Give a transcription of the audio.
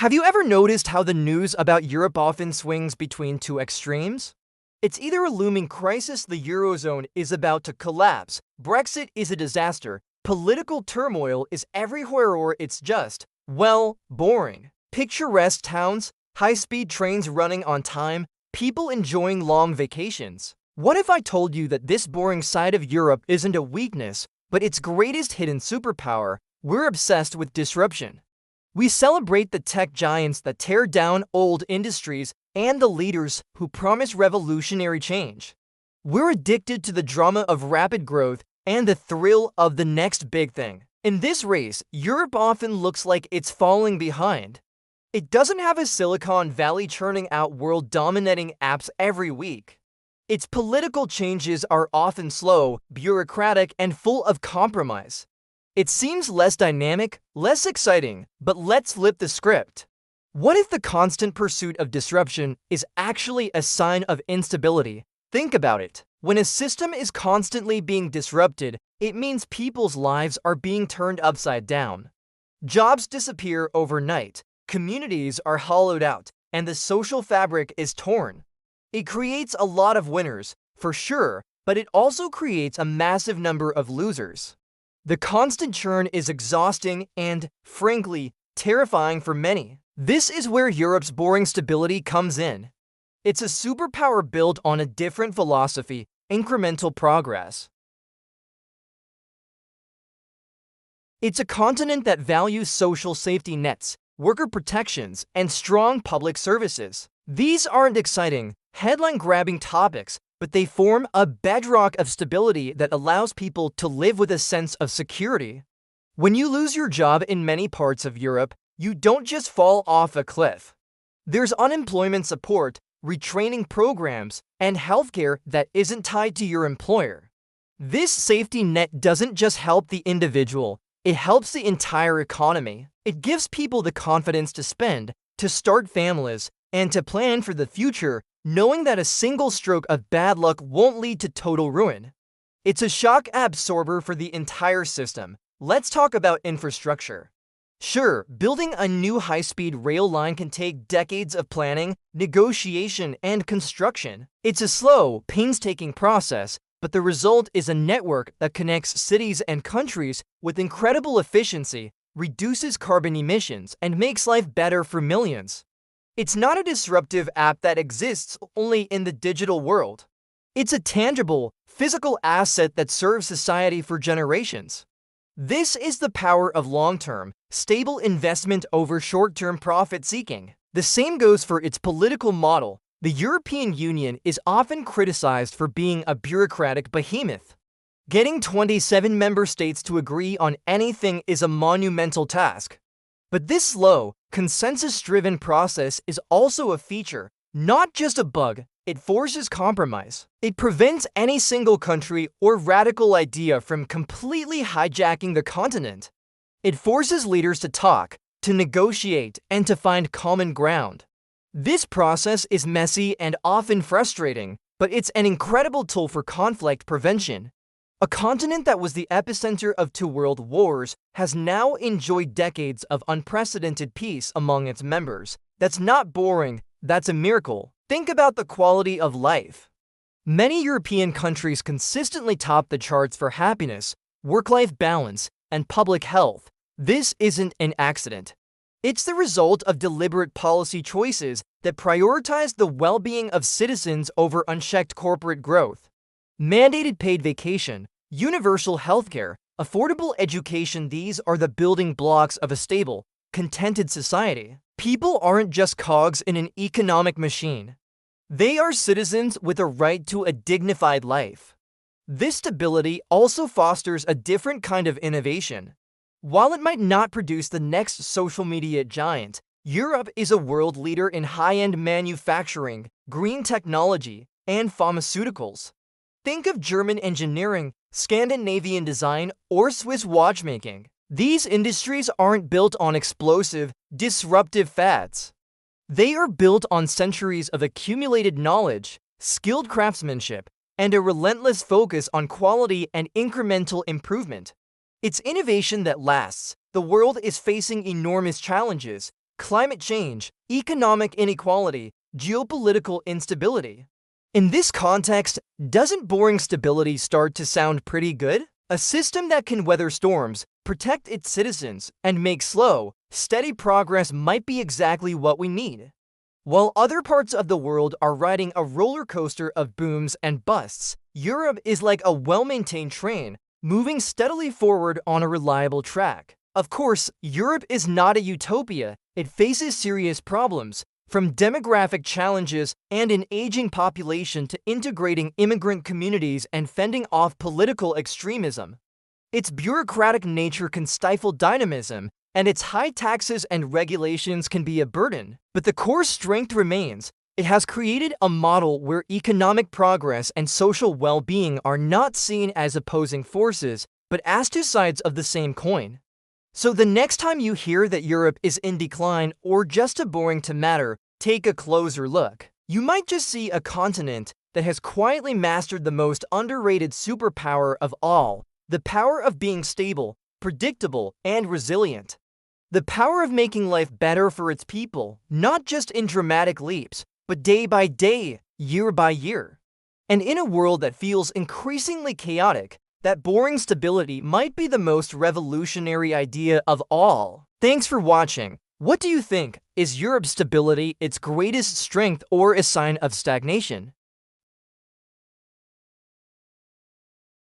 Have you ever noticed how the news about Europe often swings between two extremes? It's either a looming crisis, the Eurozone is about to collapse, Brexit is a disaster, political turmoil is everywhere, or it's just, well, boring. Picturesque towns, high-speed trains running on time, people enjoying long vacations. What if I told you that this boring side of Europe isn't a weakness, but its greatest hidden superpower? We're obsessed with disruption. We celebrate the tech giants that tear down old industries and the leaders who promise revolutionary change. We're addicted to the drama of rapid growth and the thrill of the next big thing. In this race, Europe often looks like it's falling behind. It doesn't have a Silicon Valley churning out world-dominating apps every week. Its political changes are often slow, bureaucratic, and full of compromise. It seems less dynamic, less exciting, but let's flip the script. What if the constant pursuit of disruption is actually a sign of instability? Think about it. When a system is constantly being disrupted, it means people's lives are being turned upside down. Jobs disappear overnight, communities are hollowed out, and the social fabric is torn. It creates a lot of winners, for sure, but it also creates a massive number of losers. The constant churn is exhausting and, frankly, terrifying for many. This is where Europe's boring stability comes in. It's a superpower built on a different philosophy: incremental progress. It's a continent that values social safety nets, worker protections, and strong public services. These aren't exciting, headline-grabbing topics, but they form a bedrock of stability that allows people to live with a sense of security. When you lose your job in many parts of Europe, you don't just fall off a cliff. There's unemployment support, retraining programs, and healthcare that isn't tied to your employer. This safety net doesn't just help the individual, it helps the entire economy. It gives people the confidence to spend, to start families, and to plan for the future, knowing that a single stroke of bad luck won't lead to total ruin. It's a shock absorber for the entire system. Let's talk about infrastructure. Sure, building a new high-speed rail line can take decades of planning, negotiation, and construction. It's a slow, painstaking process, but the result is a network that connects cities and countries with incredible efficiency, reduces carbon emissions, and makes life better for millions. It's not a disruptive app that exists only in the digital world. It's a tangible, physical asset that serves society for generations. This is the power of long-term, stable investment over short-term profit-seeking. The same goes for its political model. The European Union is often criticized for being a bureaucratic behemoth. Getting 27 member states to agree on anything is a monumental task. But this slow, consensus-driven process is also a feature, not just a bug. It forces compromise. It prevents any single country or radical idea from completely hijacking the continent. It forces leaders to talk, to negotiate, and to find common ground. This process is messy and often frustrating, but it's an incredible tool for conflict prevention. A continent that was the epicenter of 2 world wars has now enjoyed decades of unprecedented peace among its members. That's not boring, that's a miracle. Think about the quality of life. Many European countries consistently top the charts for happiness, work-life balance, and public health. This isn't an accident. It's the result of deliberate policy choices that prioritize the well-being of citizens over unchecked corporate growth. Mandated paid vacation, universal healthcare, affordable education — these are the building blocks of a stable, contented society. People aren't just cogs in an economic machine. They are citizens with a right to a dignified life. This stability also fosters a different kind of innovation. While it might not produce the next social media giant, Europe is a world leader in high-end manufacturing, green technology, and pharmaceuticals. Think of German engineering, Scandinavian design, or Swiss watchmaking. These industries aren't built on explosive, disruptive fads. They are built on centuries of accumulated knowledge, skilled craftsmanship, and a relentless focus on quality and incremental improvement. It's innovation that lasts. The world is facing enormous challenges: climate change, economic inequality, geopolitical instability. In this context, doesn't boring stability start to sound pretty good? A system that can weather storms, protect its citizens, and make slow, steady progress might be exactly what we need. While other parts of the world are riding a roller coaster of booms and busts, Europe is like a well-maintained train, moving steadily forward on a reliable track. Of course, Europe is not a utopia. It faces serious problems, from demographic challenges and an aging population to integrating immigrant communities and fending off political extremism. Its bureaucratic nature can stifle dynamism, and its high taxes and regulations can be a burden. But the core strength remains. It has created a model where economic progress and social well-being are not seen as opposing forces, but as two sides of the same coin. So the next time you hear that Europe is in decline or just too boring to matter, take a closer look. You might just see a continent that has quietly mastered the most underrated superpower of all, the power of being stable, predictable, and resilient. The power of making life better for its people, not just in dramatic leaps, but day by day, year by year. And in a world that feels increasingly chaotic, that boring stability might be the most revolutionary idea of all. Thanks for watching. What do you think? Is Europe's stability its greatest strength or a sign of stagnation?